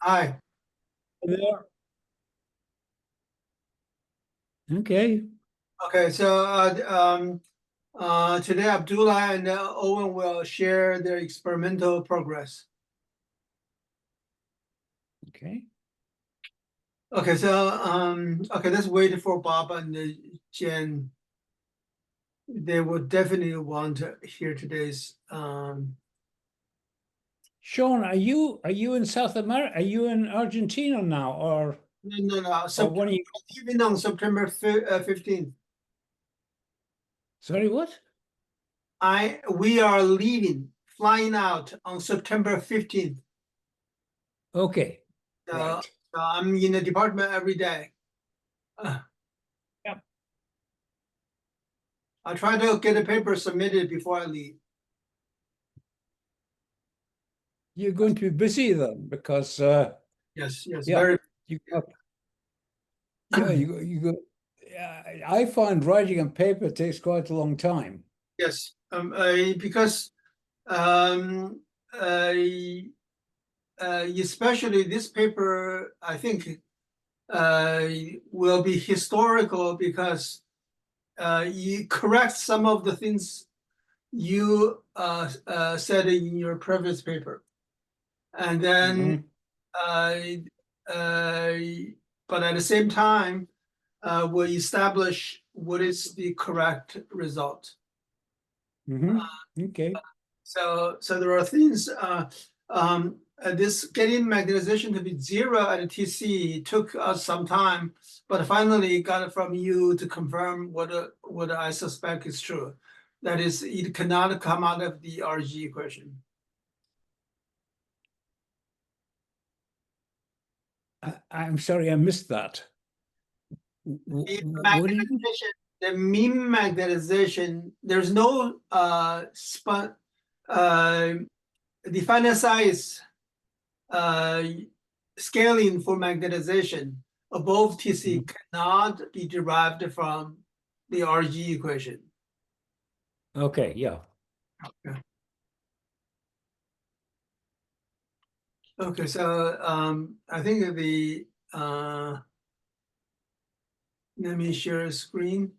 Hi. There. Okay. Okay, so today Abdullah and Owen will share their experimental progress. Okay. Okay, so okay, let's wait for Bob and Jen. They will definitely want to hear today's Sean, are you in South America? Are you in Argentina now, or no. when are you? Even on September 15th. Sorry, what? We are flying out on September 15th. Okay. So I'm in the department every day. Yep. I'll try to get a paper submitted before I leave. You're going to be busy then, because Yes, yeah, very. you got, yeah, you go. I find writing on paper takes quite a long time. Yes, because especially this paper, I think, will be historical because you correct some of the things you said in your previous paper, and then but at the same time, will establish what is the correct result. Okay. So there are things. This getting magnetization to be 0 at TC took us some time, but finally got it from you to confirm what I suspect is true. That is, it cannot come out of the RG equation. I'm sorry, I missed that. What did you? The mean magnetization, there's no definite size scaling for magnetization above TC cannot be derived from the RG equation. Okay, yeah. Okay, so I think the let me share a screen.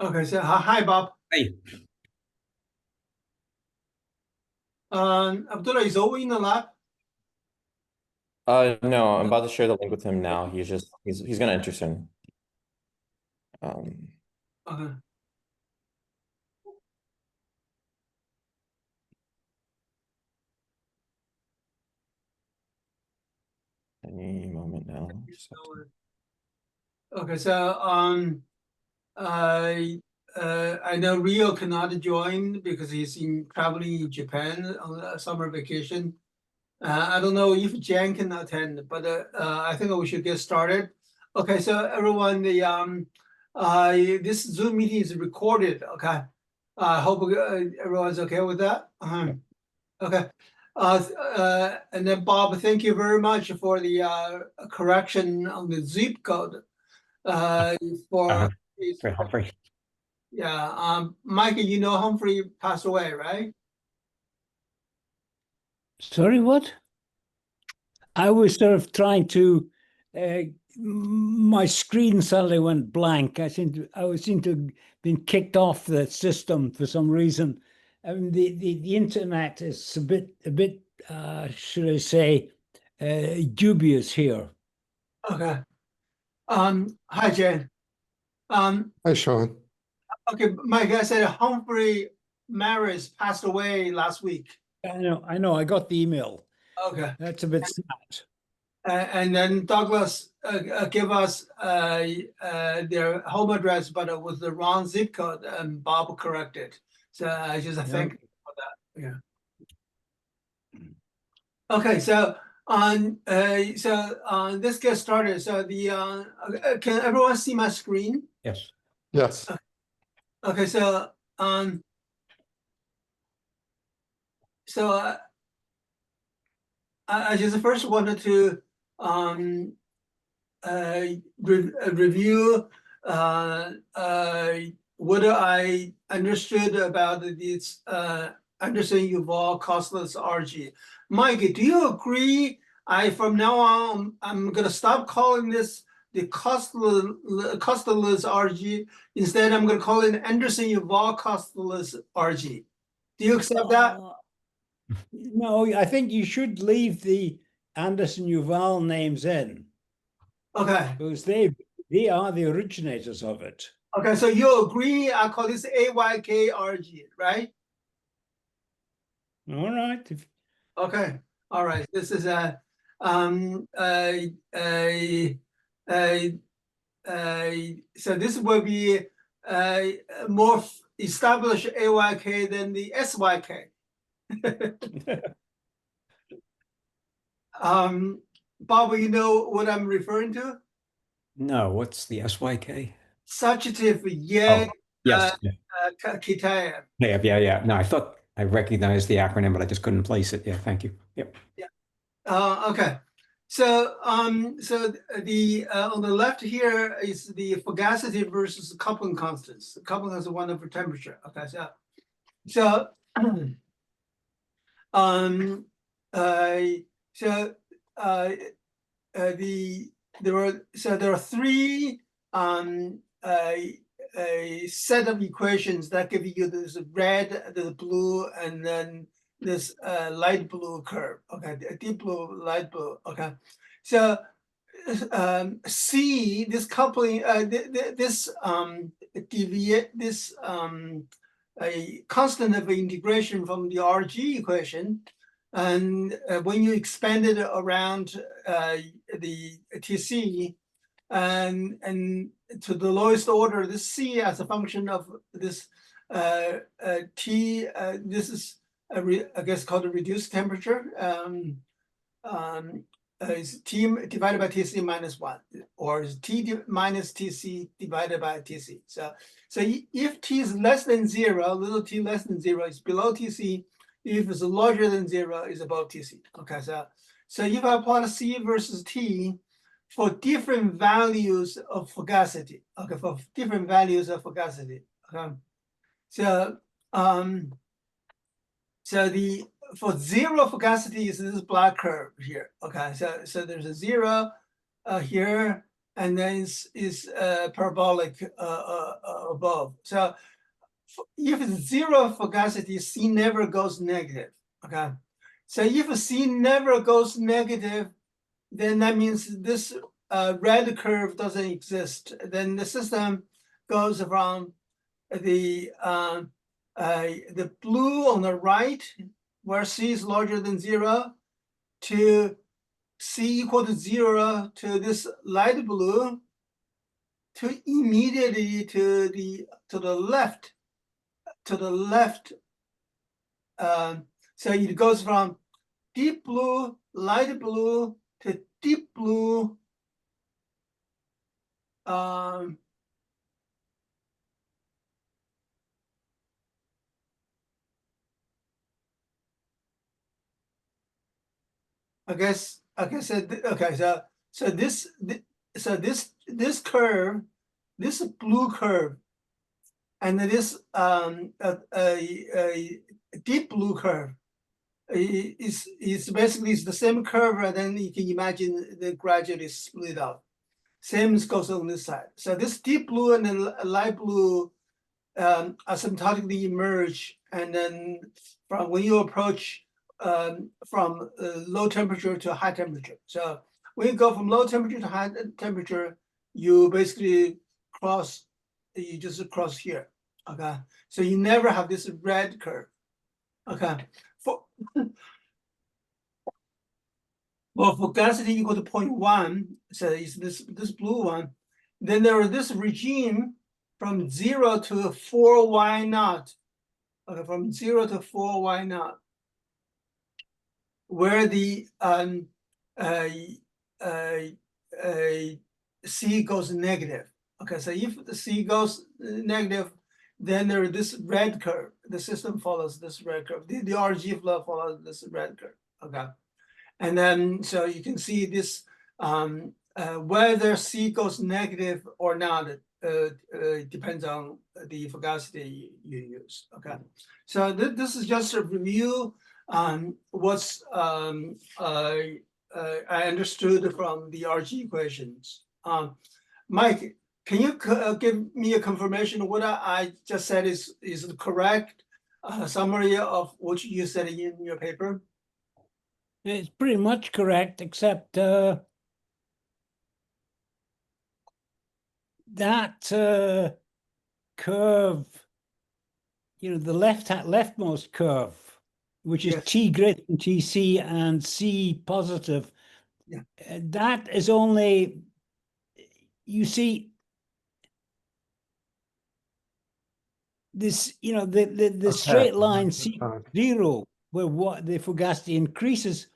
Okay, so hi Bob. Hey. Abdullah, is Owen in the lab? No, I'm about to share the link with him now. He's gonna enter soon. Okay. Any moment now. Okay, so I know Rio cannot join because he's traveling in Japan on a summer vacation. I don't know if Jan can attend, but I think we should get started. Okay, so everyone, this Zoom meeting is recorded. Okay, I hope everyone's okay with that. Okay, and then Bob, thank you very much for the correction on the zip code. For Humphrey. Yeah, Mike, you know Humphrey passed away, right? Sorry, what? I was sort of trying to. My screen suddenly went blank. I seem to have been kicked off the system for some reason. I mean, the internet is a bit should I say, dubious here. Okay. Hi, Jen. Hi, Sean. Okay, Mike, I said Humphrey Maris passed away last week. I know. I got the email. Okay. That's a bit sad. And then Douglas give us their home address, but it was the wrong zip code, and Bob corrected. So I just thank you for that. Yeah. Okay, so let's get started. So can everyone see my screen? Yes. Yes. Okay, so I just first wanted to review what I understood about this Anderson-Yuval-Kosterlitz RG. Mike, do you agree? From now on, I'm gonna stop calling this the Kosterlitz RG. Instead, I'm gonna call it Anderson-Yuval-Kosterlitz RG. Do you accept that? No, I think you should leave the Anderson-Yuval names in Okay. because they are the originators of it. Okay, so you agree? I call this AYK RG, right? All right. Okay. All right. This is so this will be more established AYK than the SYK. Bob, you know what I'm referring to? No, what's the SYK? Substantive yet Yes. Kitaya. Yeah. No, I thought I recognized the acronym, but I just couldn't place it. Yeah, thank you. Yep. Okay. So the on the left here is the fugacity versus coupling constants. The coupling is 1 over temperature. Okay, there are 3 a set of equations that give you this red, the blue, and then this light blue curve. Okay, deep blue, light blue. Okay, so C, this coupling, this a constant of integration from the RG equation, and when you expand it around the TC and to the lowest order, this C as a function of this T, this is I guess called a reduced temperature. Is T divided by TC minus 1, or is T minus TC divided by TC. So if T is less than 0, little t less than 0 is below TC. If it's larger than 0, is above TC. Okay, so if I plot C versus T for different values of fugacity. Okay, for different values of fugacity. Okay, for 0 fugacity is this black curve here. Okay, so there's a 0 here, and then is parabolic above. So if it's 0 fugacity, C never goes negative. Okay, so if C never goes negative, then that means this red curve doesn't exist. Then the system goes from the blue on the right, where C is larger than 0, to C equal to 0, to this light blue, to immediately to the left. So it goes from deep blue, light blue, to deep blue, okay, so this curve, this blue curve, and this deep blue curve is basically the same curve, and then you can imagine they gradually split up. Same goes on this side. So this deep blue and then light blue asymptotically emerge, and then from when you approach from low temperature to high temperature. So when you go from low temperature to high temperature, you basically just cross here. Okay, so you never have this red curve. Okay, for fugacity equal to 0.1, so it's this blue one. Then there is this regime from 0 to 4y0. Okay, from 0 to 4y0, where the C goes negative. Okay, so if the C goes negative, then there is this red curve. The system follows this red curve. The RG flow follows this red curve. Okay, and then so you can see this whether C goes negative or not, depends on the fugacity you use. Okay, so this is just a review on what's I understood from the RG equations. Mike, can you give me a confirmation what I just said is the correct summary of what you said in your paper? It's pretty much correct, except that curve, you know, the leftmost curve, which is Yes. T greater than TC and C positive, Yeah. That is only, you see, this, you know, the straight line C zero, where what the fugacity increases,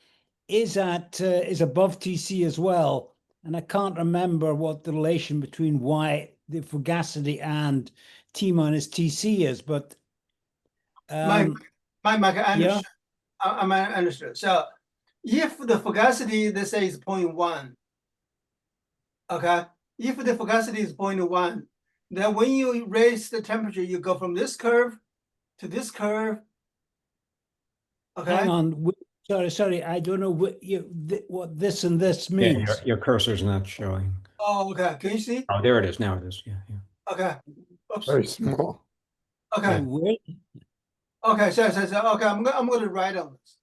is above TC as well. And I can't remember what the relation between the fugacity and T minus TC is, but Mike, I understood. yeah. I understood. So if the fugacity, let's say, is 0.1, okay, if the fugacity is 0.1, then when you raise the temperature, you go from this curve to this curve. Okay. Hang on. Sorry, I don't know what this and this Yeah, means. your cursor's not showing. Oh, okay. Can you see? Oh, there it is. Now it is. Yeah, yeah. Okay. Oops. Very small. Okay. Where- Okay. So okay. I'm going to write on this.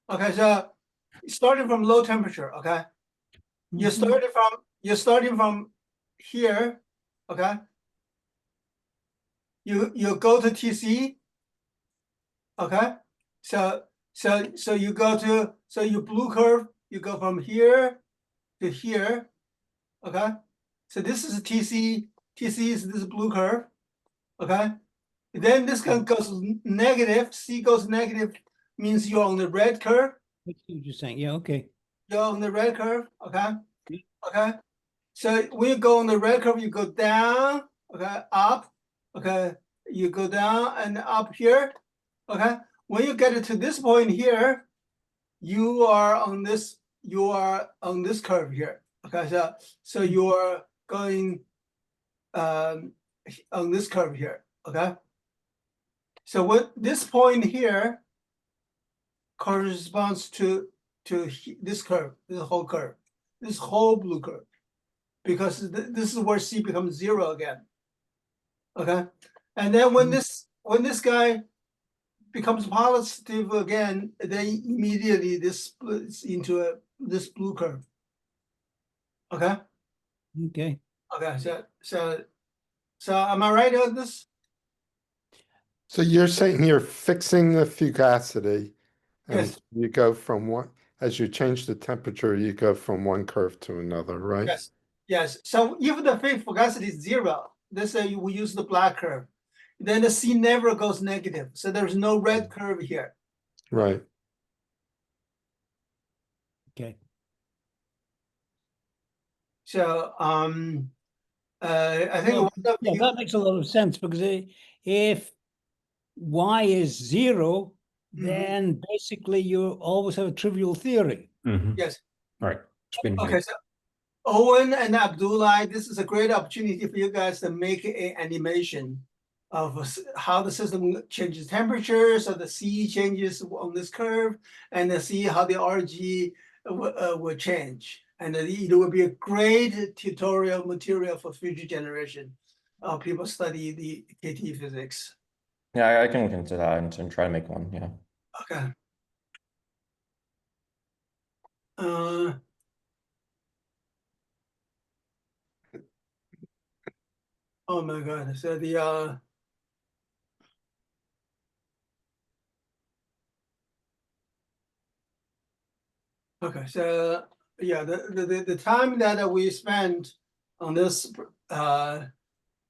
Okay. So starting from low temperature. Okay. You're starting from here. Okay. You go to TC. Okay. So you go to, so your blue curve, you go from here to here. Okay. So this is TC. TC is this blue curve. Okay. Then this one goes negative. C goes negative, means you're on the red curve. I see what you're saying. Yeah, okay. You're on the red curve. Okay. Okay. So when you go on the red curve, you go down. Okay. Up. Okay. You go down and up here. Okay. When you get it to this point here, you are on this curve here. Okay. So you are going on this curve here. Okay. So what this point here corresponds to this curve, this whole curve, this whole blue curve, because this is where C becomes 0 again. Okay. And then when this guy becomes positive again, then immediately this splits into this blue curve. Okay. Okay. Okay. So am I right on this? So you're saying you're fixing the fugacity, and Yes. you go from one, as you change the temperature, you go from one curve to another, right? Yes. Yes. So if the phase fugacity is 0, let's say we use the black curve, then the C never goes negative. So there's no red curve here. Right. Okay. So I think Well, one of yeah, you, that makes a lot of sense, because if Y is 0, then basically you always have a trivial theory. Mhm. yes. All right. Spin Okay, so Owen and Abdullah, this is a great opportunity for you guys to make an animation of how the system changes temperature, so the C changes on this curve, and then see how the RG will change. And it will be a great tutorial material for future generation of people study the KT physics. Yeah, I can look into that and try to make one. Yeah. Okay. Oh my God. So the okay, so yeah, the time that we spend on this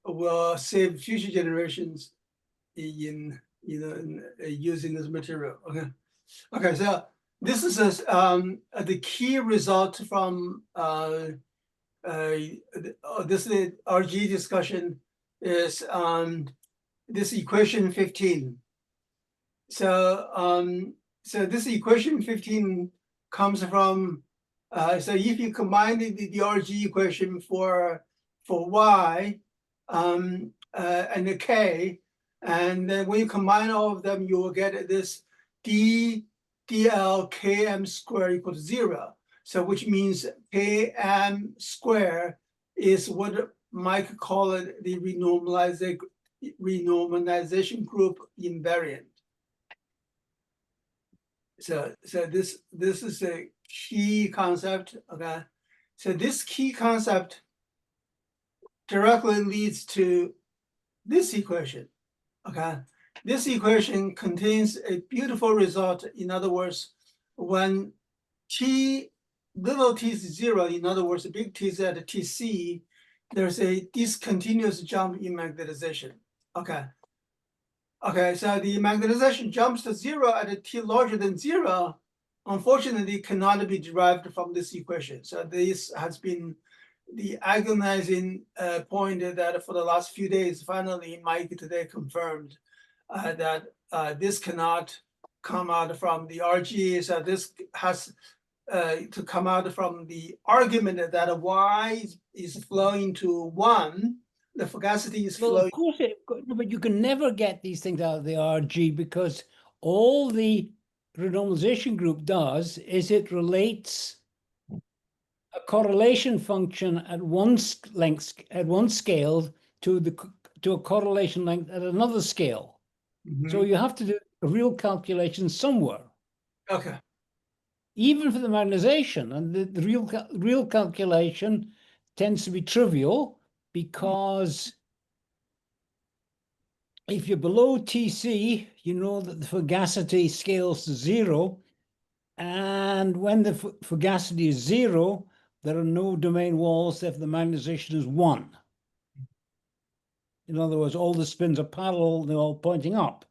will save future generations in using this material. Okay. Okay, so this is the key result from this RG discussion is this equation 15. So so this equation 15 comes from so if you combine the RG equation for for y, and the k, and then when you combine all of them, you will get this dl km squared equals 0. So which means km squared is what Mike called it the renormalization group invariant. So this is a key concept, okay? So this key concept directly leads to this equation, okay? This equation contains a beautiful result. In other words, when little t is 0, in other words, big T is at Tc, there's a discontinuous jump in magnetization, okay? Okay, so the magnetization jumps to 0 at a t larger than 0, unfortunately cannot be derived from this equation. So this has been the agonizing point that for the last few days, finally Mike today confirmed that this cannot come out from the RG. So this has to come out from the argument that y is flowing to 1. The fugacity is Well, flowing. of course, no, but you can never get these things out of the RG because all the renormalization group does is it relates a correlation function at one length at one scale to a correlation length at another scale. So you have to do a real calculation somewhere, Okay. even for the magnetization, and the real calculation tends to be trivial because if you're below Tc, you know that the fugacity scales to 0. And when the fugacity is 0, there are no domain walls if the magnetization is 1. In other words, all the spins are parallel, they're all pointing up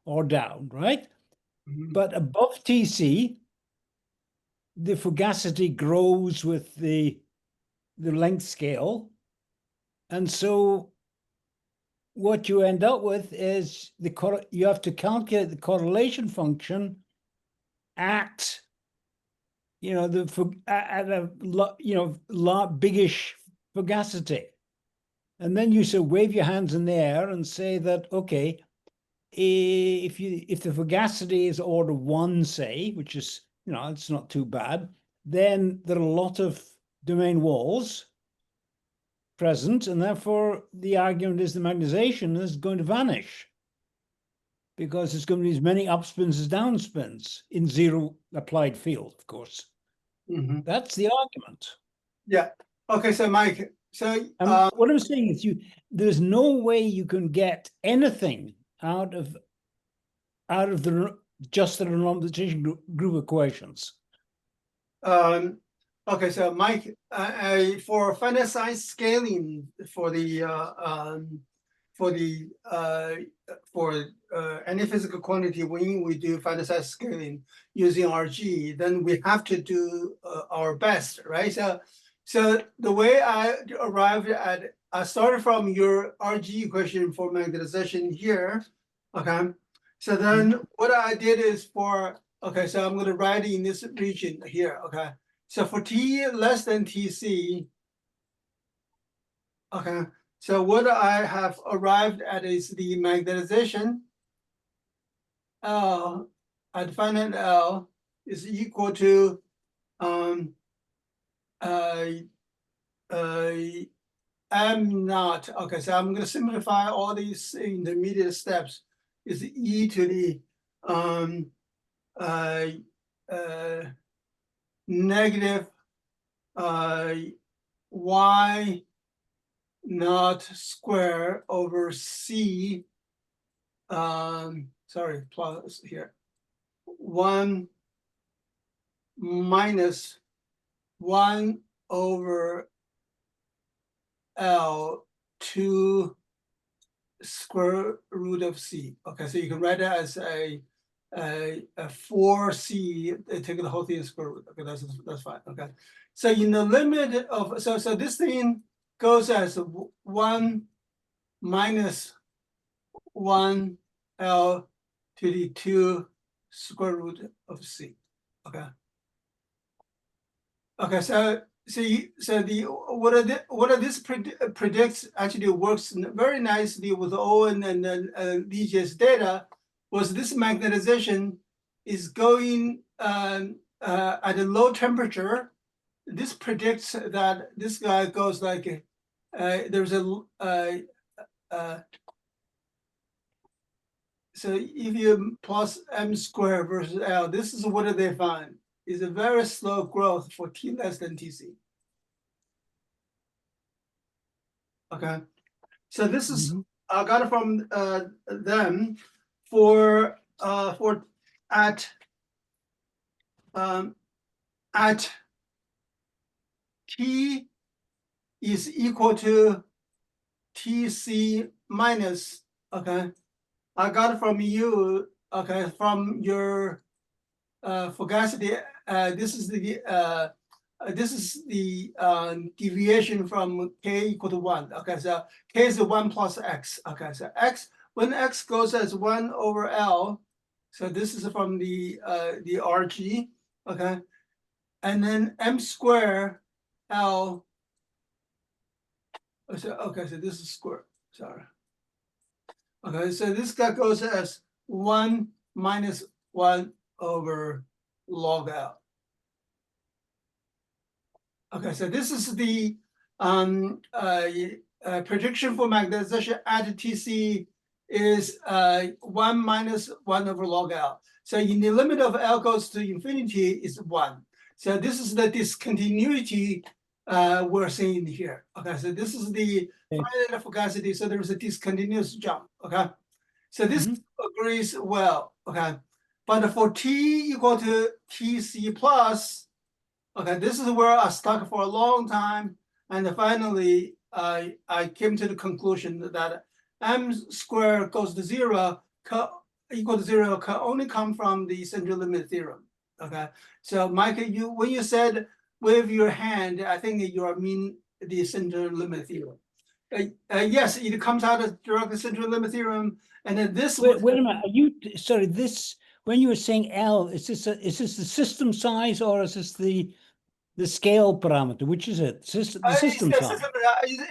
or down, right? But above Tc, the fugacity grows with the length scale. And so what you end up with is you have to calculate the correlation function at at a biggish fugacity, and then you sort of wave your hands in the air and say that okay, if the fugacity is order 1, say, which is it's not too bad, then there are a lot of domain walls present, and therefore the argument is the magnetization is going to vanish because it's going to be as many upspins as downspins in 0 applied field, of course. That's the argument. Yeah. Okay, so Mike, so what I'm saying is there's no way you can get anything out of just the renormalization group equations. okay, so Mike, for finite size scaling for any physical quantity, when we do finite size scaling using RG, then we have to do our best, right? So the way I arrived at, I started from your RG equation for magnetization here, okay? So then what I did is so I'm gonna write in this region here, okay? So for T less than Tc, okay, so what I have arrived at is the magnetization L at finite L is equal to M naught. Okay, so I'm going to simplify all these intermediate steps. Is e to the negative y naught square over c. Sorry, plus here. 1 minus 1 over L 2 square root of c. Okay, so you can write it as a 4c, take the whole thing square root. Okay, that's fine. Okay, so in the limit of so this thing goes as 1 minus 1 L to the 2 square root of c. Okay. Okay, so what this predicts actually works very nicely with Owen and Ligia's data was this magnetization is going at a low temperature. This predicts that this guy goes like there's a so if you plus m squared versus L, this is what they find is a very slow growth for t less than tc. Okay, so this is I got it from them for at t is equal to tc minus, okay, I got it from you, from your fugacity. This is the deviation from k equal to 1. Okay, so k is 1 plus x. Okay, so x, when x goes as 1 over L, so this is from the RG. Okay, and then m square L. So this is square. Sorry. Okay, so this guy goes as 1 minus 1 over log L. Okay, so this is the prediction for magnetization at TC is 1 minus 1 over log L. So in the limit of L goes to infinity is 1. So this is the discontinuity we're seeing here. Okay, so this is the finite fugacity. So there is a discontinuous jump. Okay, so this agrees well. Okay, but for t equal to tc plus, okay, this is where I stuck for a long time, and finally I came to the conclusion that m squared goes to 0 equal to 0 can only come from the central limit theorem. Okay, so Mike, when you said wave your hand, I think you mean the central limit theorem. Yes, it comes out of direct central limit theorem, and then this. Wait a minute. Are you sorry? This when you were saying L, is this the system size or is this the scale parameter? Which is it? The system size.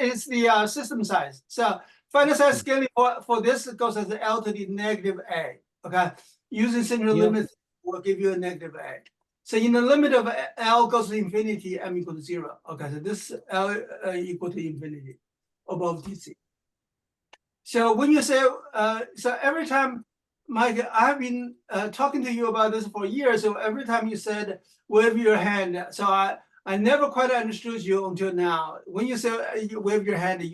It's the system size. So finite size scaling for this goes as L to the negative A. Okay, using central limit will give you a negative A. So in the limit of L goes to infinity, m equal to 0. Okay, so this L equal to infinity above TC. So when you say, so every time, Mike, I've been talking to you about this for years. So every time you said wave your hand, so I never quite understood you until now. When you say you wave your hand, in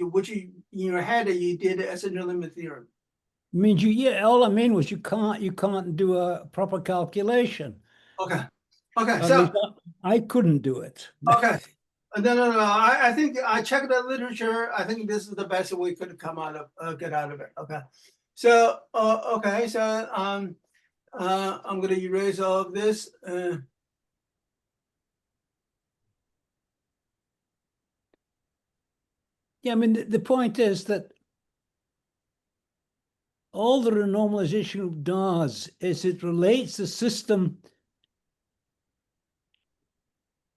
your head you did a central limit theorem. I mean, all I mean was you can't do a proper calculation. Okay. Okay, At so least I couldn't do it. okay, no. I think I checked the literature. I think this is the best we could come out of get out of it. Okay, so okay, so I'm going to erase all of this. Yeah, I mean the point is that all the renormalization does is it relates the system,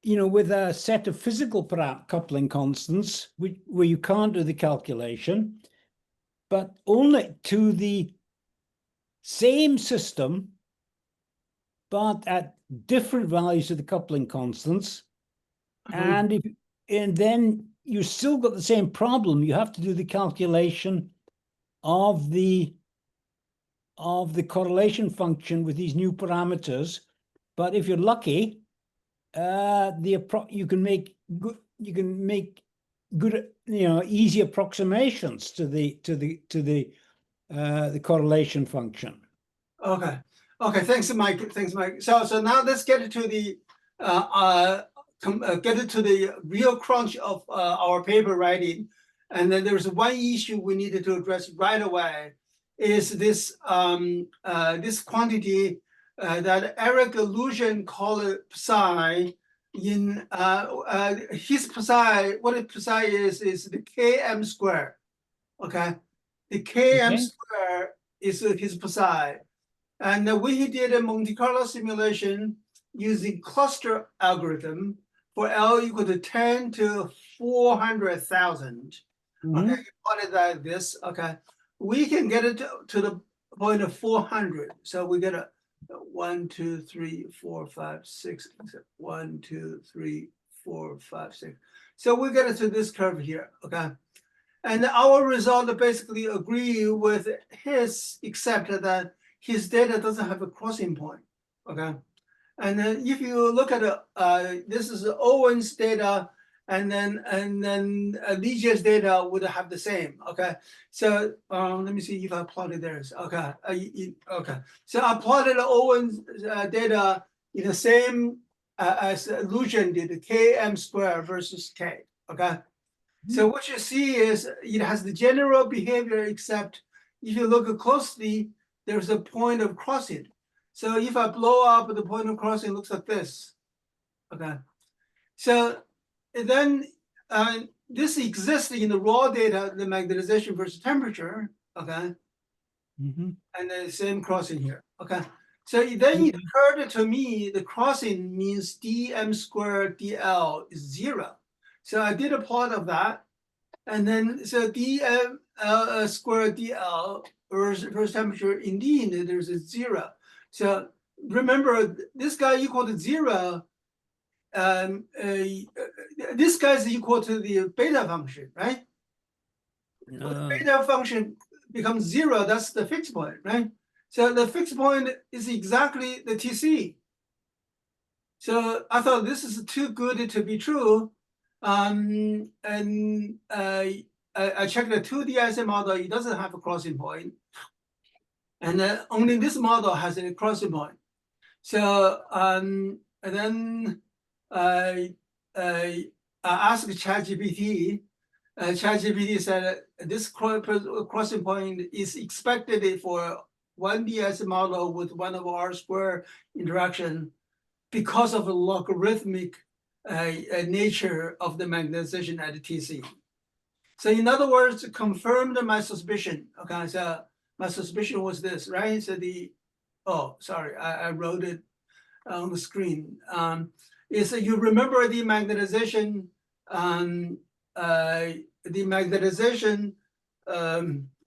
with a set of physical coupling constants, where you can't do the calculation, but only to the same system, but at different values of the coupling constants. And then you still got the same problem. You have to do the calculation of the correlation function with these new parameters. But if you're lucky, you can make good easy approximations to the correlation function. Okay. Thanks, Mike. So now let's get to the real crunch of our paper writing, and then there's one issue we needed to address right away. Is this this quantity that Eric Illusion called psi? In his psi, what psi is the km square. Okay, the km square is his psi, and when he did a Monte Carlo simulation using cluster algorithm for L equal to 10 to 400,000. Mhm. Okay, you plot it like this. Okay, we can get it to the point of 400. So we get a 1, 2, 3, 4, 5, 6. 1, 2, 3, 4, 5, 6. So we get it to this curve here. Okay, and our result basically agree with his, except that his data doesn't have a crossing point. Okay, and then if you look at this is Owen's data. And then Ligia's data would have the same. Okay, so let me see if I plotted theirs. Okay, okay. So I plotted Owen's data in the same as Lucian did, km squared versus k. Okay, so what you see is it has the general behavior, except if you look closely, there's a point of crossing. So if I blow up the point of crossing, it looks like this. Okay, so. And then this exists in the raw data, the magnetization versus temperature, okay? Mhm. And the same crossing here, okay? So then it occurred to me the crossing means dm squared dl is 0. So I did a plot of that. And then so dm squared dl versus temperature, indeed, there's a 0. So remember, this guy equal to 0. This guy is equal to the beta function, right? Beta function becomes 0, that's the fixed point, right? So the fixed point is exactly the TC. So I thought this is too good to be true. And I checked the 2D Ising model, it doesn't have a crossing point. And only this model has a crossing point. So and then I asked ChatGPT. ChatGPT said this crossing point is expected for 1D Ising model with 1 over R squared interaction because of the logarithmic nature of the magnetization at TC. So in other words, confirmed my suspicion. Okay, so my suspicion was this, right? So I wrote it on the screen. Is you remember the magnetization,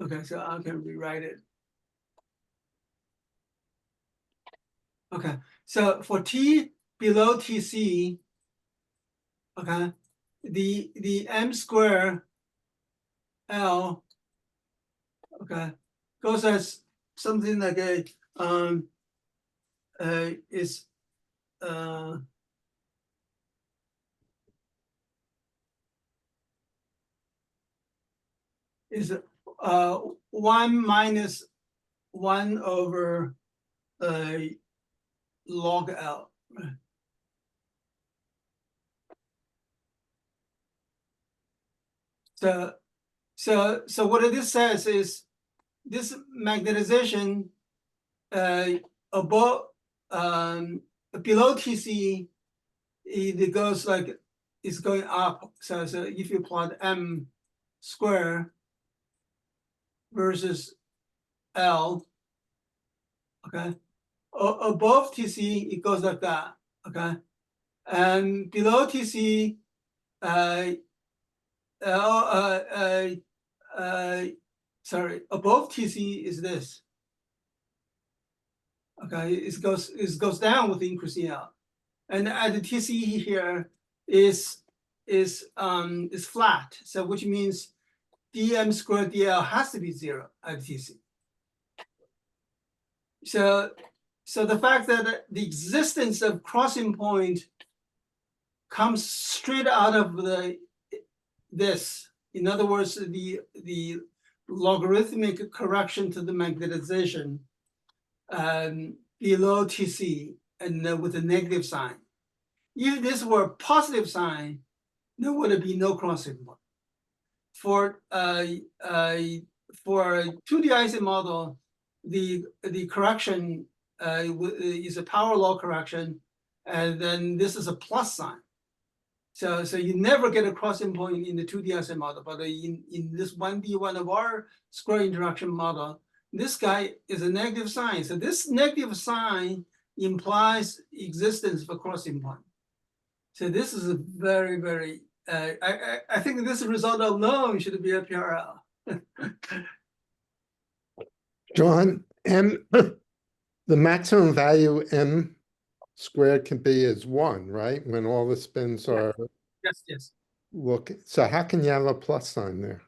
okay, so I can rewrite it. Okay, so for T below TC, okay, the M square L, okay, goes as something like a is is 1 minus 1 over log L. So what this says is this magnetization above below TC, it goes like it's going up. So if you plot M square versus L, okay, above TC it goes like that, okay, and below TC, sorry, above TC is this. Okay, it goes down with increasing L, and at the TC here is flat. So which means dm squared dl has to be 0 at TC. So the fact that the existence of crossing point comes straight out of this. In other words, the logarithmic correction to the magnetization below TC and with a negative sign. If this were a positive sign, there would be no crossing point. For 2D Ising model, the correction is a power law correction, and then this is a plus sign. So you never get a crossing point in the 2D Ising model, but in this 1D 1 over R square interaction model, this guy is a negative sign. So this negative sign implies existence of a crossing point. So this is a very, very, I think this result alone should be a PRL. John, M, the maximum value M squared can be is 1, right? When all the spins Yeah. are Yes, yes. so how can you have a plus sign there?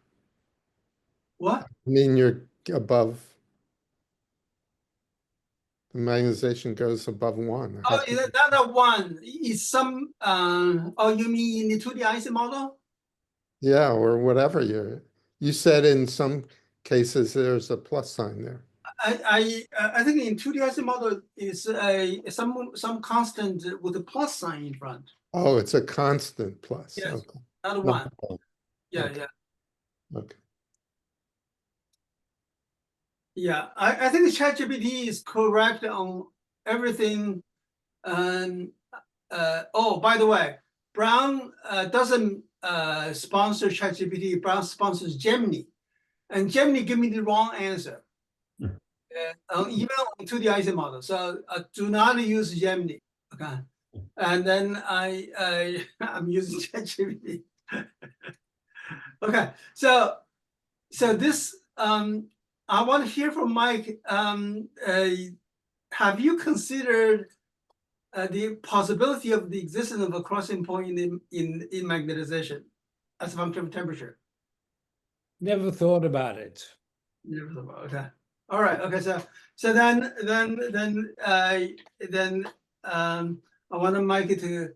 What? I mean, you're above. The magnetization goes above 1. How Oh, can- that one is some, oh, you mean in the 2D Ising model? Yeah, or whatever you said in some cases there's a plus sign there. I think in 2D Ising model is some constant with a plus sign in front, Oh, it's a constant plus. Yes. Okay. not a No, one. Yeah, okay. yeah. Okay. Yeah, I think ChatGPT is correct on everything. Oh, by the way, Brown doesn't sponsor ChatGPT. Brown sponsors Gemini, and Gemini give me the wrong answer. Even on 2D Ising model. So do not use Gemini. Okay, and then I'm using ChatGPT. Okay, so this I want to hear from Mike. Have you considered the possibility of the existence of a crossing point in magnetization as a function of temperature? Never thought about it. Never thought about. Okay. All right. Okay. So then I want Mike to.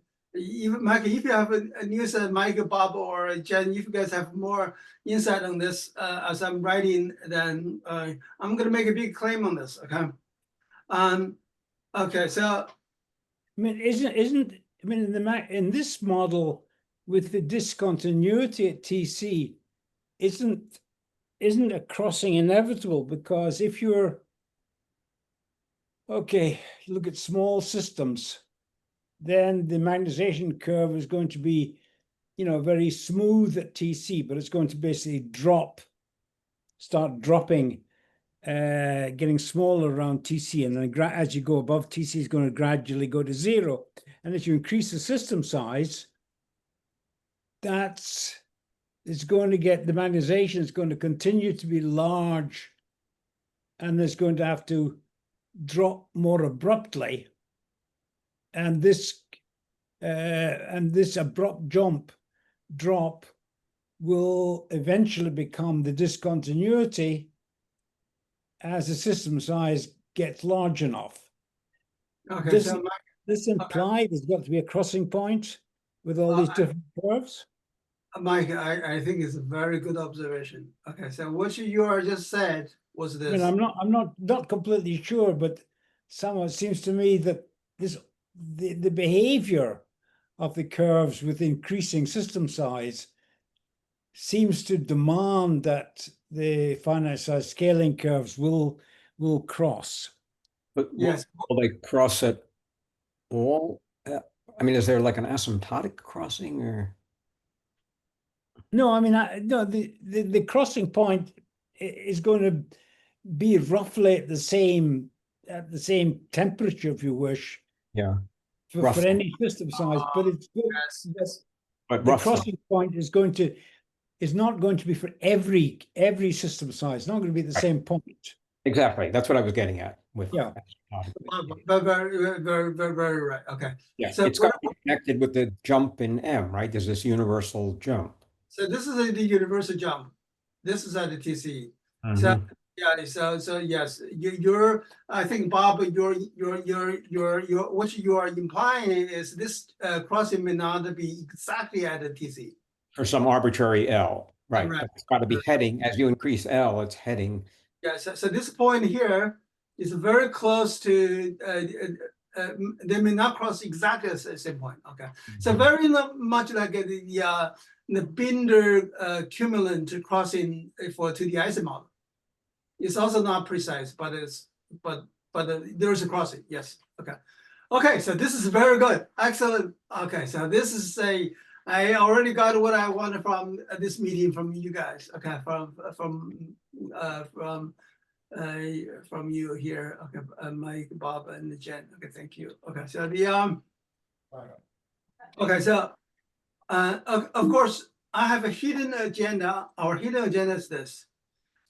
Mike, if you have a news, Mike, Bob, or Jen, if you guys have more insight on this as I'm writing, then I'm going to make a big claim on this. Okay. Okay. So. I mean, I mean, in this model with the discontinuity at TC, isn't a crossing inevitable? Because if you're okay, look at small systems, then the magnetization curve is going to be, very smooth at TC, but it's going to basically start dropping, getting smaller around TC, and then as you go above TC, is going to gradually go to 0. And if you increase the system size, it's going to get the magnetization is going to continue to be large, and it's going to have to drop more abruptly. And this abrupt drop will eventually become the discontinuity as the system size gets large enough. Okay. Does So this imply there's got to be a crossing point with all these different curves? Mike, I think it's a very good observation. Okay, so what you are just said was this. I mean, I'm not completely sure, but somehow it seems to me that the behavior of the curves with increasing system size seems to demand that the finite size scaling curves will cross. But Yes. will they cross at all? I mean, is there like an asymptotic crossing or? No, I mean, no. The crossing point is going to be roughly at the same temperature, if you wish. Yeah. For any system size, but it's good. Yes. But The roughly. crossing point is not going to be for every system size. It's not going to be at the same point. Exactly. That's what I was getting at with. Yeah. Very, very right. Okay. Yeah, So it's got to be connected with the jump in M, right? There's this universal jump. So this is the universal jump. This is at the TC. So yeah, so yes, you're. I think Bob, what you are implying is this crossing may not be exactly at the TC. For some arbitrary L, right? Correct. But it's got to be heading as you increase L. It's heading. Yeah. So this point here is very close to. They may not cross exactly at the same point. Okay. So very much like the Binder cumulant crossing for 2D Ising model. It's also not precise, but there's a crossing. Yes. Okay. Okay. So this is very good. Excellent. Okay. So this is I already got what I wanted from this meeting from you guys. Okay. From you here. Okay. Mike, Bob, and Jen. Okay. Thank you. Okay. So Okay, so of course I have a hidden agenda. Our hidden agenda is this.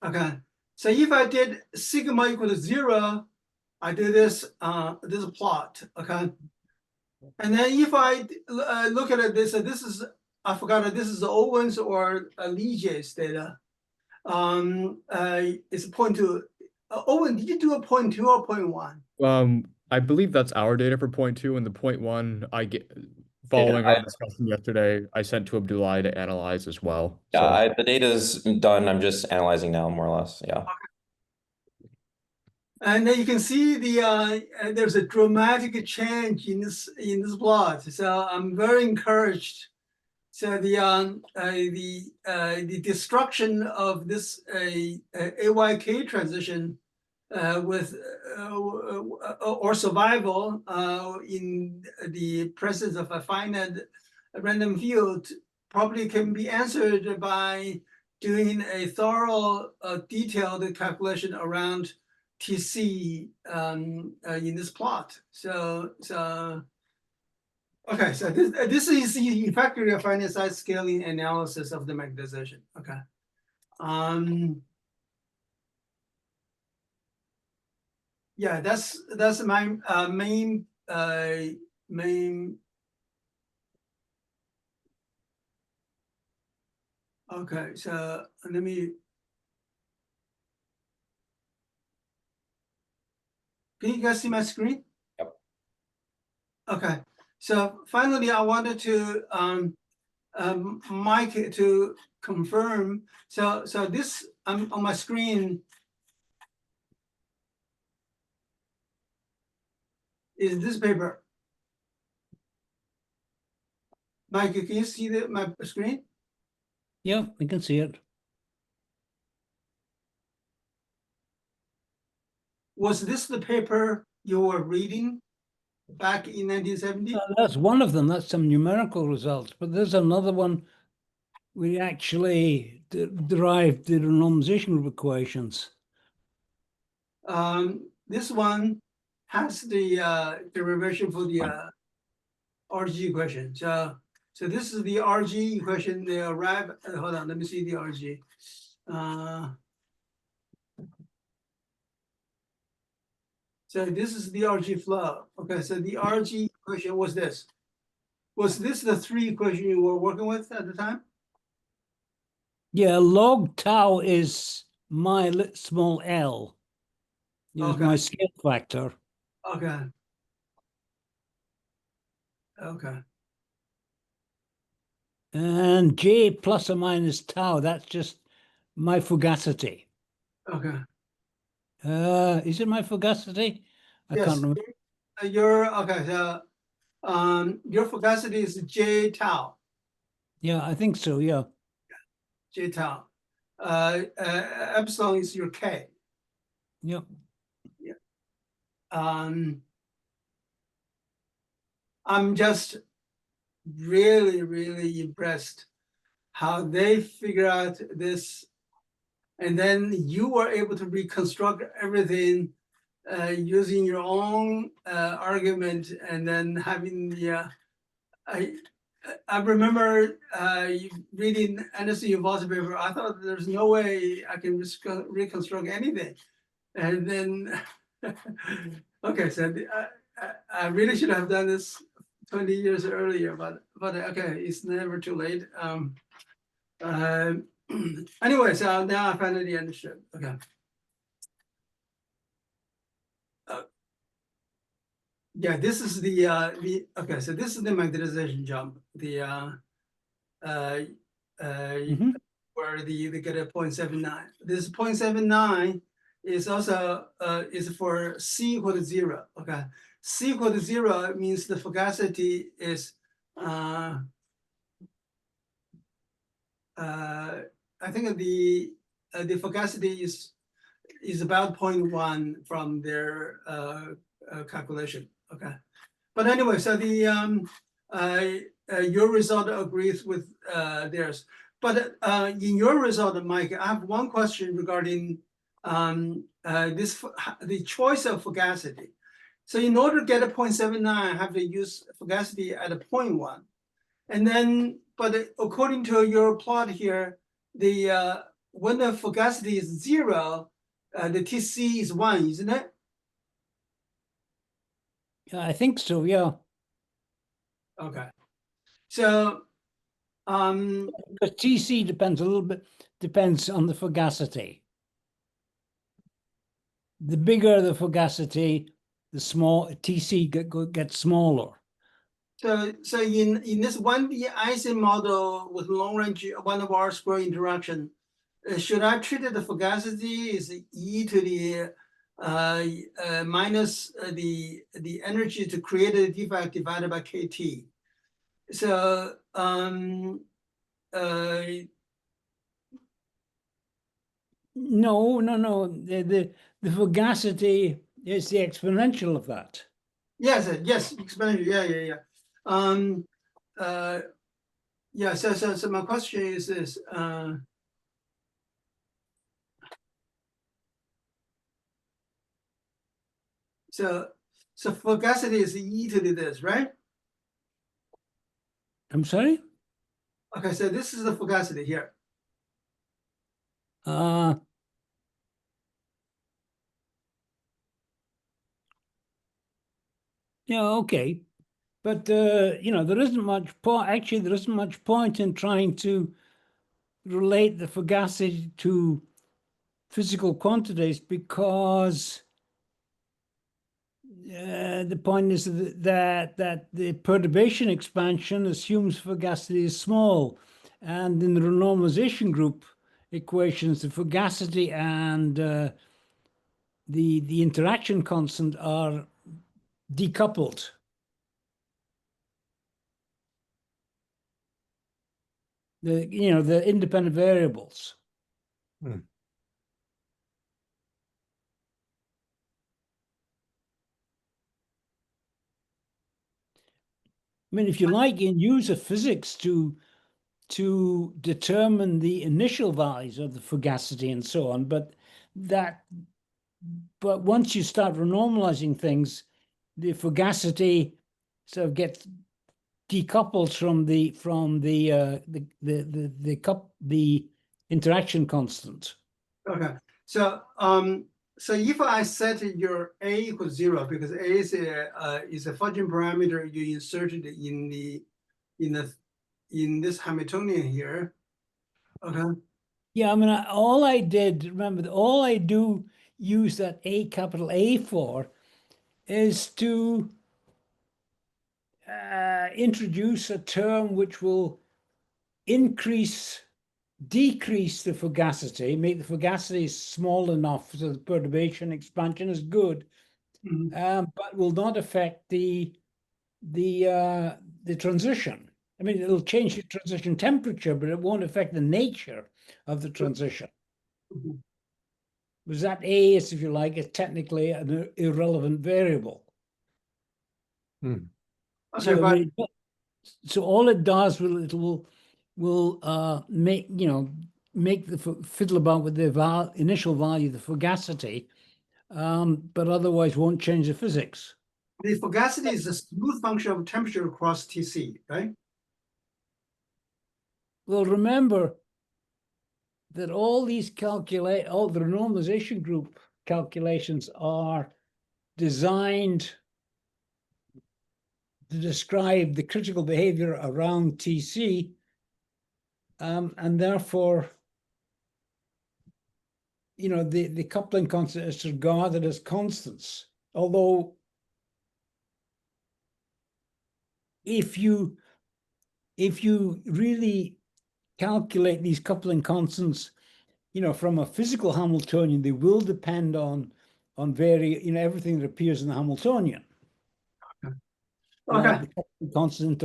Okay, so if I did sigma equal to 0, I do this this plot. Okay, and then if I look at it, this is, I forgot that this is Owens or Legge's data. It's 0.2. Owen, did you do a 0.2 or 0.1? I believe that's our data for 0.2, and the 0.1 I get following our discussion yesterday, I sent to Abdullah to analyze as well. Yeah, the data's done. I'm just analyzing now, more or less. Yeah. And then you can see the there's a dramatic change in this plot. So I'm very encouraged. So the destruction of this AYK transition with or survival in the presence of a finite random field probably can be answered by doing a thorough, detailed calculation around TC in this plot. So okay, so this is the effectively a finite size scaling analysis of the magnetization. Okay. Yeah, that's my main Okay, so let me. Can you guys see my screen? Yep. Okay, so finally, I wanted to Mike to confirm. So this on my screen is this paper. Mike, can you see my screen? Yeah, we can see it. Was this the paper you were reading back in 1970? That's one of them. That's some numerical results. But there's another one. We actually derived the renormalization of equations. This one has the derivation for the RG equation. So this is the RG equation. They arrive. Hold on, let me see the RG. So this is the RG flow. Okay, so the RG equation was this. Was this the 3 equation you were working with at the time? Yeah, log tau is my small l. Is my scale factor. Okay. Okay. And J plus or minus tau, that's just my fugacity. Okay. Is it my fugacity? I Yes. can't remember. Okay. So your fugacity is J tau. Yeah, I think so. Yeah. J tau. Epsilon is your K. Yep. I'm just really impressed how they figure out this, and then you were able to reconstruct everything using your own argument, and then having the I remember reading Anderson-Yuval paper. I thought there's no way I can reconstruct anything, and then okay, so I really should have done this 20 years earlier, but okay, it's never too late. Anyway, so now I finally understood. Okay. Yeah, this is the okay. So this is the magnetization jump. The where they get a 0.79. This 0.79 is also is for C equal to 0. Okay, C equal to 0 means the fugacity is I think the fugacity is about 0.1 from their calculation. Okay, but anyway, so the your result agrees with theirs. But in your result, Mike, I have one question regarding the choice of fugacity. So in order to get a 0.79, I have to use fugacity at a 0.1. And then, but according to your plot here, the when the fugacity is 0, the TC is 1, isn't it? I think so, yeah. Okay. So, Because TC depends a little bit, depends on the fugacity. The bigger the fugacity, the small TC gets smaller. so in this 1D Ising model with long range 1/r square interaction, should I treat the fugacity as e to the minus the energy to create a defect divided by kT? So No. The fugacity is the exponential of that. yes, exponential, yeah. Yeah. So my question is this. So fugacity is e to the this, right? I'm sorry? Okay, so this is the fugacity here. Yeah, okay. But you know, there isn't much point. Actually, there isn't much point in trying to relate the fugacity to physical quantities, because the point is that the perturbation expansion assumes fugacity is small, and in the renormalization group equations, the fugacity and the interaction constant are decoupled. The independent variables. Hmm. I mean, if you like, you can use a physics to determine the initial values of the fugacity and so on, but once you start renormalizing things, the fugacity sort of gets decoupled from the interaction constant. Okay, so so if I set your a equals 0, because a is a function parameter you inserted in this Hamiltonian here. Okay. Yeah, I mean, all I did, remember, all I do use that capital A for is to introduce a term which will decrease the fugacity, make the fugacity small enough so the perturbation expansion is good, but will not affect the transition. I mean, it'll change the transition temperature, but it won't affect the nature of the transition. Because that A is, if you like, is technically an irrelevant variable. Okay, So all it does will make the fiddle about with the initial value, the fugacity, but otherwise won't change the physics. the fugacity is a smooth function of temperature across TC, right? Well, remember that all the renormalization group calculations are designed to describe the critical behavior around TC, and therefore, the coupling constant is regarded as constants. Although, if you really calculate these coupling constants, from a physical Hamiltonian, they will depend on everything that appears in the Hamiltonian. Okay. The coupling constant,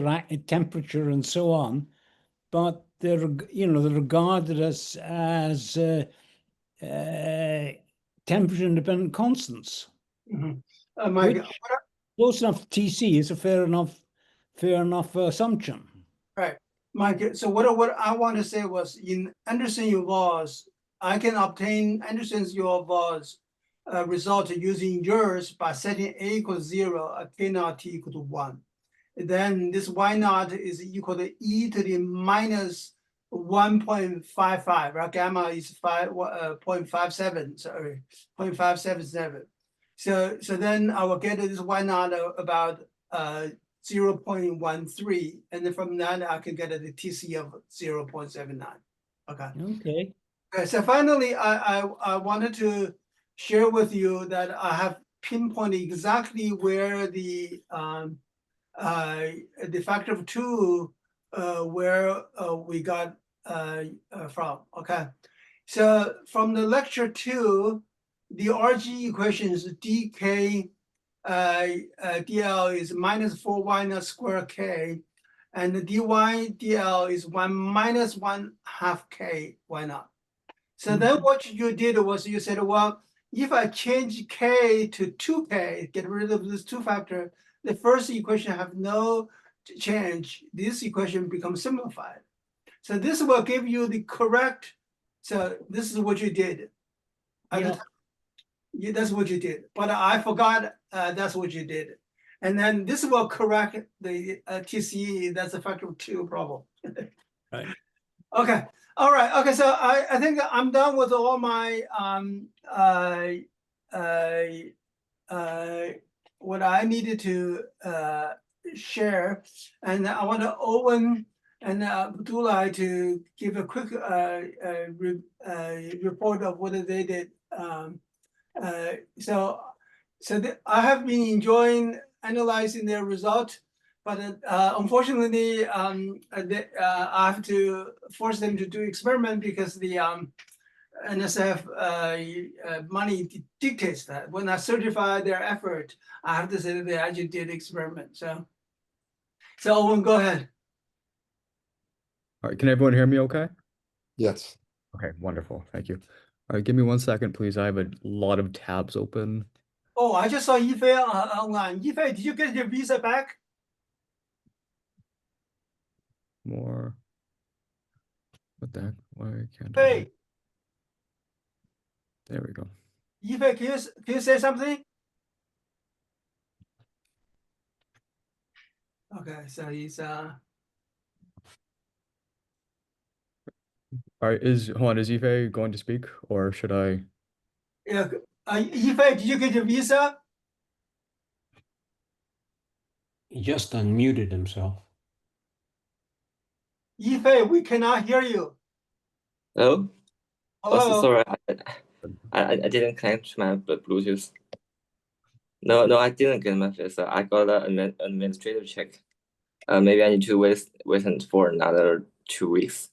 temperature, and so on, but they're regarded as temperature independent constants. Mike, Which, close enough to TC is a fair enough assumption. right, Mike. So what I want to say was, in Anderson-Yuval's, I can obtain Anderson-Yuval's result using yours by setting a equals 0, k naught t equal to 1. then this y naught is equal to e to the minus 1.55, right? Gamma is 0.57, sorry, 0.577. So then I will get this y naught about 0.13, and then from that I can get the TC of 0.79. Okay. Okay. Okay, so finally, I wanted to share with you that I have pinpointed exactly where the factor of 2 where we got from. Okay, so from the lecture 2, the RG equation is dk dl is minus 4y naught square k, and the dy dl is 1 minus 1/2 k y naught. So then what you did was you said, well, if I change k to 2k, get rid of this 2 factor, the first equation have no change. This equation becomes simplified. So this will give you the correct, so this is what you did. Yeah, that's what you did, but I forgot that's what you did. And then this will correct the TCE, that's a factor of 2 problem. Right. Okay, all right, okay, so I think I'm done with all my what I needed to share, and I want to Owen and Abdullah to give a quick report of what they did. I have been enjoying analyzing their result, but unfortunately, I have to force them to do experiment because the NSF money dictates that. When I certify their effort, I have to say that they actually did experiment. So Owen, go ahead. All right, can everyone hear me okay? Yes. Okay, wonderful. Thank you. All right, give me 1 second, please. I have a lot of tabs open. Oh, I just saw Yifei online. Yifei, did you get your visa back? More. What the heck? Why can't I? Hey, There we go. Yifei, can you say something? Okay, so he's All right, is Ife going to speak, or should I? yeah. Yifei, did you get your visa? He just unmuted himself. Yifei, we cannot hear you. Hello? Oh, Hello. sorry. I didn't connect my Bluetooth. No, I didn't get my visa. I got an administrative check. Maybe I need to wait for another 2 weeks.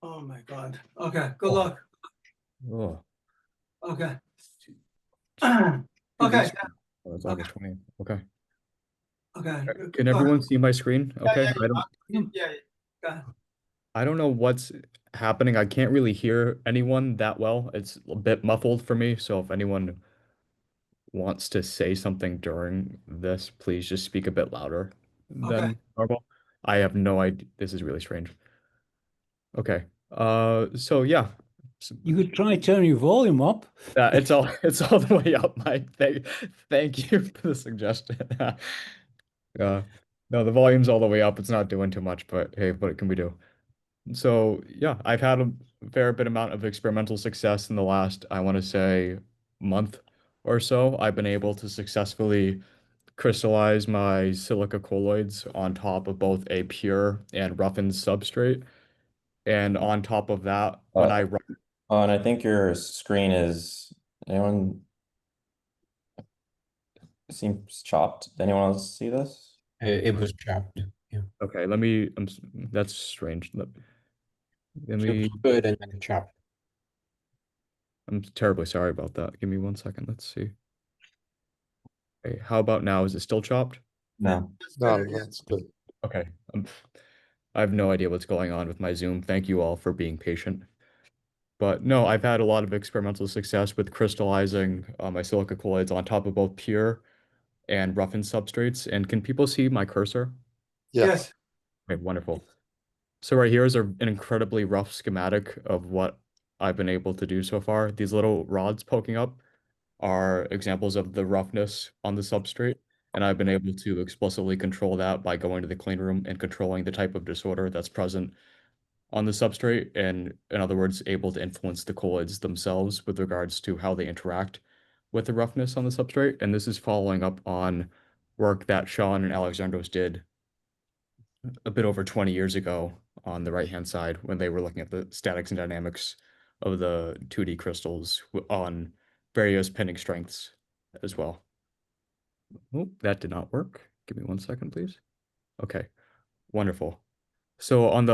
Oh my God. Okay, good luck. Oh, Okay. two Okay, weeks. Oh, it's August 20th. Okay. okay. Can everyone see my screen? Okay. Yeah. I don't know what's happening. I can't really hear anyone that well. It's a bit muffled for me. So if anyone wants to say something during this, please just speak a bit louder than normal. I have no idea. This is really strange. Okay. So yeah. You could try turning your volume up. It's all the way up, Mike. Thank you for the suggestion. No, the volume's all the way up. It's not doing too much, but hey, what can we do? So yeah, I've had a fair bit amount of experimental success in the last, I want to say, month or so. I've been able to successfully crystallize my silica colloids on top of both a pure and roughened substrate. And on top of that, when I run Oh, and I think your screen is, anyone seems chopped. Does anyone else see this? It was chopped. Yeah. Okay, that's strange. Let It me, was good and then chopped. I'm terribly sorry about that. Give me 1 second. Let's see. Okay, how about now? Is it still chopped? No. No, that's good. Okay. I have no idea what's going on with my Zoom. Thank you all for being patient. But no, I've had a lot of experimental success with crystallizing my silica colloids on top of both pure and roughened substrates. And can people see my cursor? Yes. Okay, wonderful. So right here is an incredibly rough schematic of what I've been able to do so far. These little rods poking up are examples of the roughness on the substrate. And I've been able to explicitly control that by going to the clean room and controlling the type of disorder that's present on the substrate, and in other words, able to influence the colloids themselves with regards to how they interact with the roughness on the substrate. And this is following up on work that Sean and Alexandros did a bit over 20 years ago on the right-hand side when they were looking at the statics and dynamics of the 2D crystals on various pinning strengths as well. Oh, that did not work. Give me 1 second, please. Okay, wonderful. So on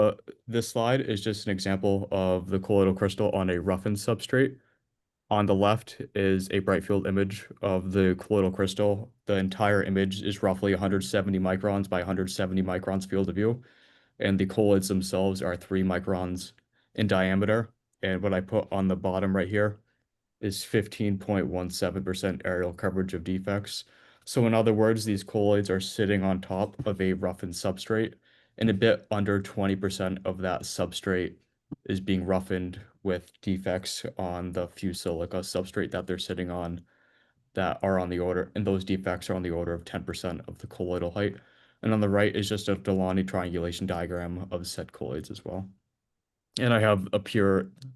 this slide is just an example of the colloidal crystal on a roughened substrate. On the left is a bright field image of the colloidal crystal. The entire image is roughly 170 microns by 170 microns field of view, and the colloids themselves are 3 microns in diameter. And what I put on the bottom right here is 15.17% areal coverage of defects. So in other words, these colloids are sitting on top of a roughened substrate, and a bit under 20% of that substrate is being roughened with defects on the fused silica substrate that they're sitting on, that are on the order, and those defects are on the order of 10% of the colloidal height. And on the right is just a Delaunay triangulation diagram of said colloids as well. And I have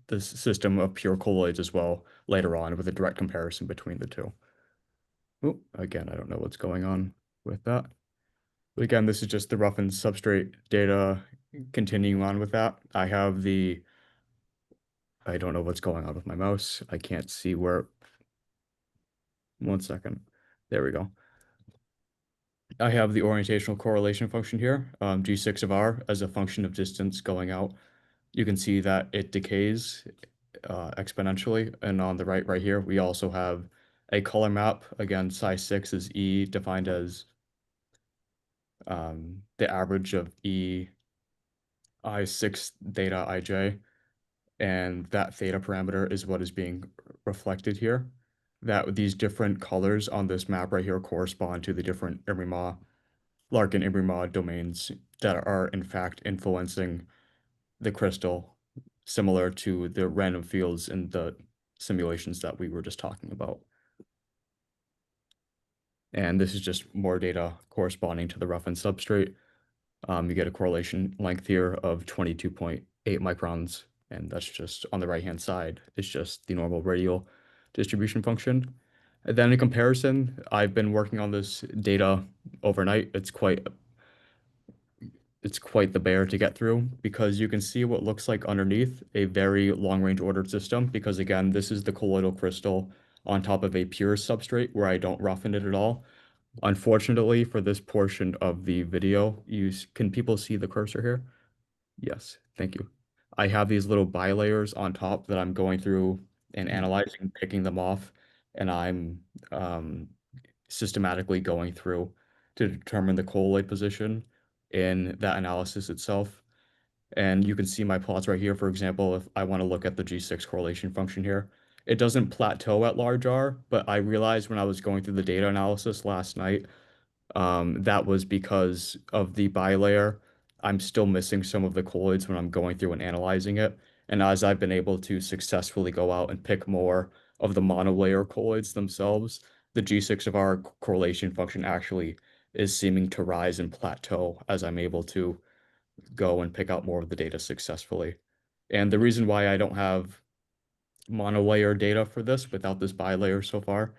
this system of pure colloids as well later on with a direct comparison between the two. Oh, again, I don't know what's going on with that. But again, this is just the roughened substrate data. Continuing on with that, I don't know what's going on with my mouse. I can't see where. 1 second. There we go. I have the orientational correlation function here, G6 of R, as a function of distance going out. You can see that it decays exponentially. And on the right here, we also have a color map. Again, size 6 is E, defined as the average of E I6 theta ij. And that theta parameter is what is being reflected here. That these different colors on this map right here correspond to the different Larkin Imri domains that are in fact influencing the crystal, similar to the random fields in the simulations that we were just talking about. And this is just more data corresponding to the roughened substrate. You get a correlation length here of 22.8 microns, and that's just on the right-hand side. It's just the normal radial distribution function. And then in comparison, I've been working on this data overnight. It's quite the bear to get through, because you can see what looks like underneath a very long-range ordered system, because again, this is the colloidal crystal on top of a pure substrate where I don't roughen it at all. Unfortunately, for this portion of the video, can people see the cursor here? Yes, thank you. I have these little bilayers on top that I'm going through and analyzing, picking them off, and I'm systematically going through to determine the colloid position in that analysis itself. And you can see my plots right here. For example, if I want to look at the G6 correlation function here, it doesn't plateau at large R, but I realized when I was going through the data analysis last night, that was because of the bilayer. I'm still missing some of the colloids when I'm going through and analyzing it. And as I've been able to successfully go out and pick more of the monolayer colloids themselves, the G6 of R correlation function actually is seeming to rise and plateau as I'm able to go and pick out more of the data successfully. And the reason why I don't have monolayer data for this without this bilayer so far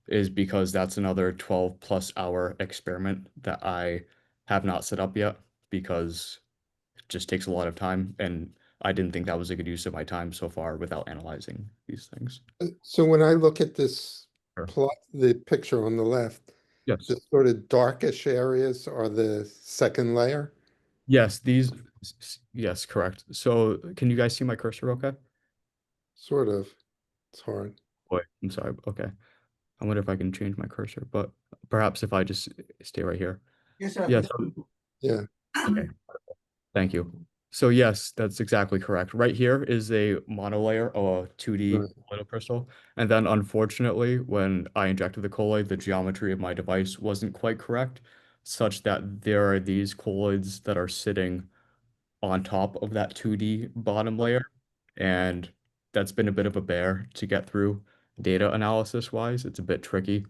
is because that's another 12+ hour experiment that I have not set up yet, because it just takes a lot of time, and I didn't think that was a good use of my time so far without analyzing these things. So when I look at this Sure. plot, the picture on the left, Yes. the sort of darkish areas are the second layer? Yes, yes, correct. So can you guys see my cursor okay? Sort of. It's hard. Boy, I'm sorry. Okay. I wonder if I can change my cursor, but perhaps if I just stay right here. Yes, sir. Yes. Yeah. Okay. Thank you. So yes, that's exactly correct. Right here is a monolayer of a 2D Right. colloidal crystal. And then unfortunately, when I injected the colloid, the geometry of my device wasn't quite correct, such that there are these colloids that are sitting on top of that 2D bottom layer. And that's been a bit of a bear to get through data analysis wise. It's a bit tricky.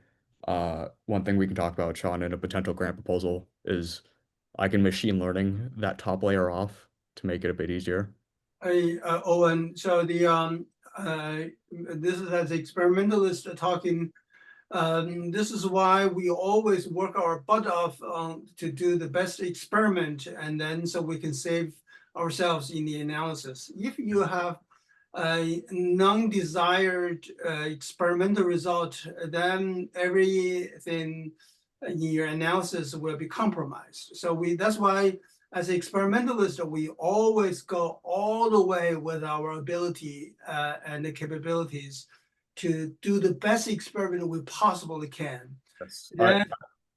one thing we can talk about, Sean, in a potential grant proposal is I can machine learning that top layer off to make it a bit easier. Owen, so this is as experimentalists talking. This is why we always work our butt off to do the best experiment, and then so we can save ourselves in the analysis. If you have a non-desired experimental result, then everything in your analysis will be compromised. So that's why, as experimentalists, we always go all the way with our ability and the capabilities to do the best experiment we possibly can. Then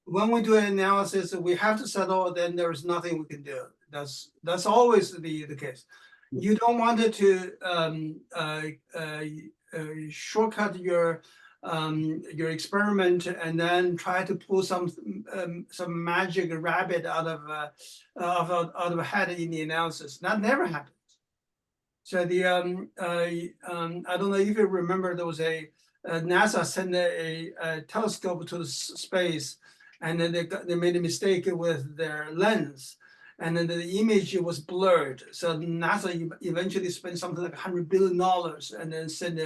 when we do an analysis, we have to settle, then there's nothing we can do. That's always the case. You don't want it to shortcut your experiment and then try to pull some magic rabbit out of a hat in the analysis. That never happens. So the I don't know if you remember, there was NASA sent a telescope to space, and then they made a mistake with their lens, and then the image was blurred. So NASA eventually spent something like $100 billion and then sent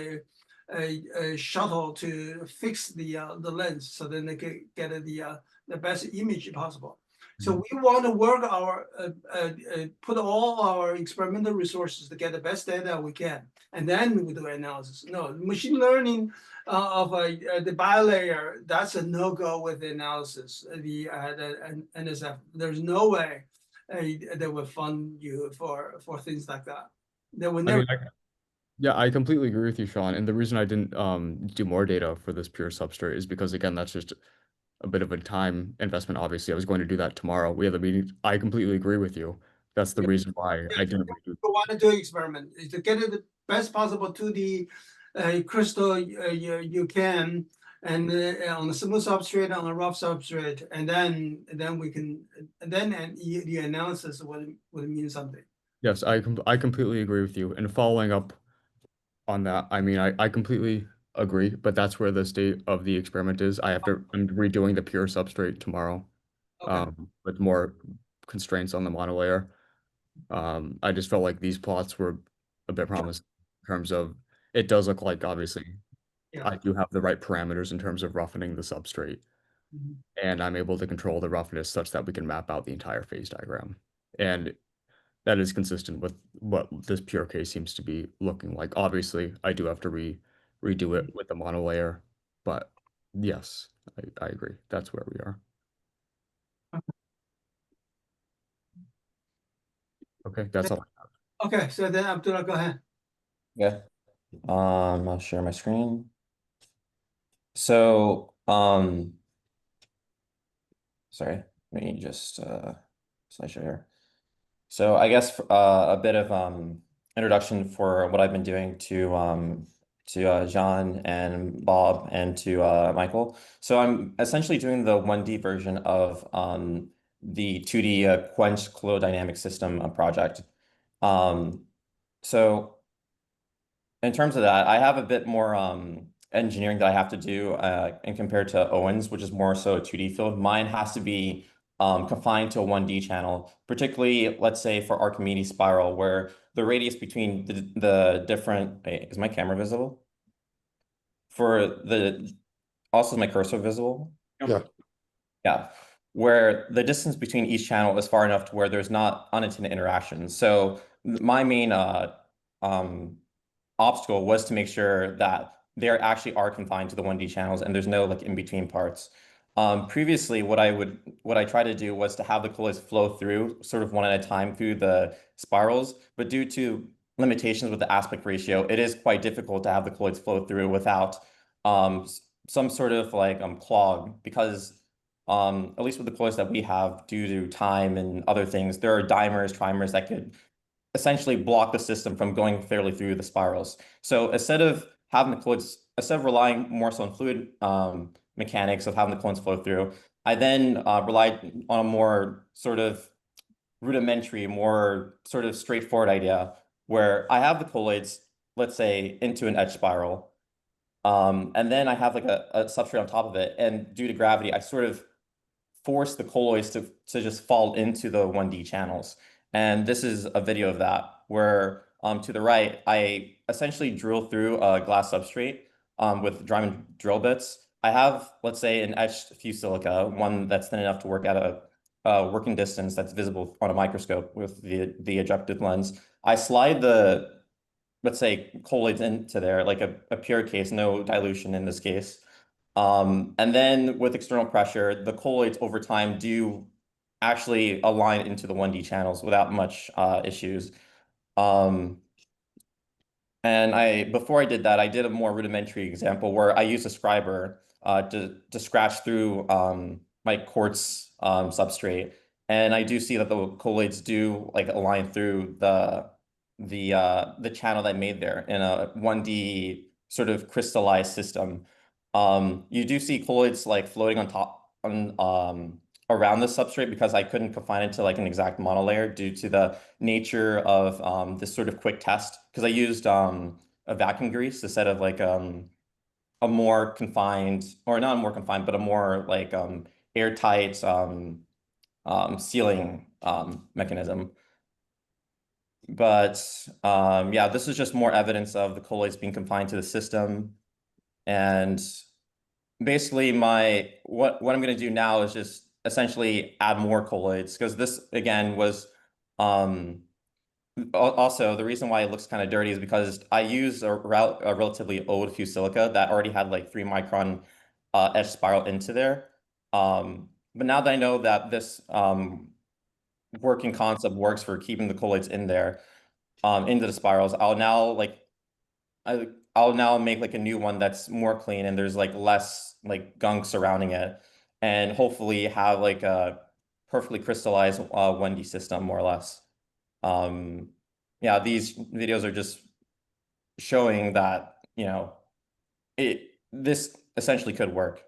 a shuttle to fix the lens, so then they could get the best image possible. So we want to work our put all our experimental resources to get the best data we can, and then we do analysis. No, machine learning of the bilayer, that's a no-go with the analysis. The NSF, there's no way they will fund you for things like that. They will never. Yeah, I completely agree with you, Sean. And the reason I didn't do more data for this pure substrate is because, again, that's just a bit of a time investment. Obviously, I was going to do that tomorrow. We have a meeting. I completely agree with you. That's the reason why I didn't. You want to do experiment is to get it the best possible 2D crystal you can, and on a smooth substrate, on a rough substrate, and then we can the analysis would mean something. Yes, I completely agree with you. And following up on that, I mean, I completely agree, but that's where the state of the experiment is. I'm redoing the pure substrate tomorrow, Okay. with more constraints on the monolayer. I just felt like these plots were a bit promising in terms of it does look like, obviously, Yeah. I do have the right parameters in terms of roughening the substrate, and I'm able to control the roughness such that we can map out the entire phase diagram. And that is consistent with what this pure case seems to be looking like. Obviously, I do have to redo it with the monolayer, but yes, I agree. That's where we are. Okay, that's all. Okay, so then Abdullah, go ahead. Yeah. I'll share my screen. So, sorry, let me just slideshow here. So I guess a bit of introduction for what I've been doing to John and Bob and to Michael. So I'm essentially doing the 1D version of the 2D quench colloidal dynamic system project. So in terms of that, I have a bit more engineering that I have to do and compared to Owen's, which is more so a 2D field. Mine has to be confined to a 1D channel, particularly, let's say, for Archimedes spiral, where the radius between the different... Wait, is my camera visible? Also, is my cursor visible? Yeah. Yeah, where the distance between each channel is far enough to where there's not unintended interactions. So my main obstacle was to make sure that there actually are confined to the 1D channels and there's no like in-between parts. Previously, what I tried to do was to have the colloids flow through sort of one at a time through the spirals, but due to limitations with the aspect ratio, it is quite difficult to have the colloids flow through without some sort of like clog, because at least with the colloids that we have, due to time and other things, there are dimers, trimers that could essentially block the system from going fairly through the spirals. So instead of relying more so on fluid mechanics of having the colloids flow through, I then relied on a more sort of rudimentary, more sort of straightforward idea where I have the colloids, let's say, into an edge spiral. And then I have like a substrate on top of it. And due to gravity, I sort of force the colloids to just fall into the 1D channels. And this is a video of that, where to the right, I essentially drill through a glass substrate with Dryman drill bits. I have, let's say, an etched fused silica, one that's thin enough to work at a working distance that's visible on a microscope with the ejected lens. I slide the, let's say, colloids into there, like a pure case, no dilution in this case. And then with external pressure, the colloids over time do actually align into the 1D channels without much issues. And before I did that, I did a more rudimentary example where I used a scriber to scratch through my quartz substrate. And I do see that the colloids do like align through the channel that I made there in a 1D sort of crystallized system. You do see colloids like floating on top around the substrate because I couldn't confine it to like an exact monolayer due to the nature of this sort of quick test, because I used a vacuum grease instead of like a more confined, or not more confined, but a more like airtight sealing mechanism. But yeah, this is just more evidence of the colloids being confined to the system. And basically what I'm going to do now is just essentially add more colloids, because this again was also the reason why it looks kind of dirty is because I used a relatively old fused silica that already had like 3 micron etched spiral into there. But now that I know that this working concept works for keeping the colloids in there into the spirals, I'll now make like a new one that's more clean and there's like less like gunk surrounding it, and hopefully have like a perfectly crystallized 1D system, more or less. Yeah, these videos are just showing that, you know, this essentially could work,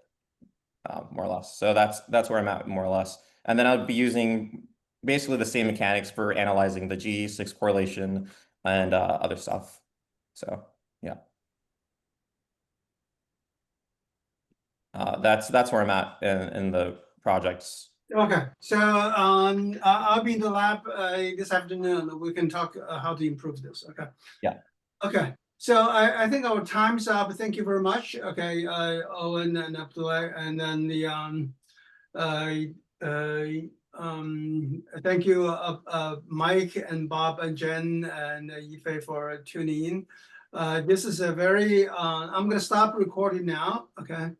more or less. So that's where I'm at, more or less. And then I'll be using basically the same mechanics for analyzing the G6 correlation and other stuff. So yeah. That's where I'm at in the projects. Okay, so I'll be in the lab this afternoon. We can talk how to improve this. Okay. Yeah. Okay, so I think our time's up. Thank you very much. Okay, Owen and Abdullah, and then the thank you Mike and Bob and Jen and Yifei for tuning in. This is a very I'm going to stop recording now. Okay.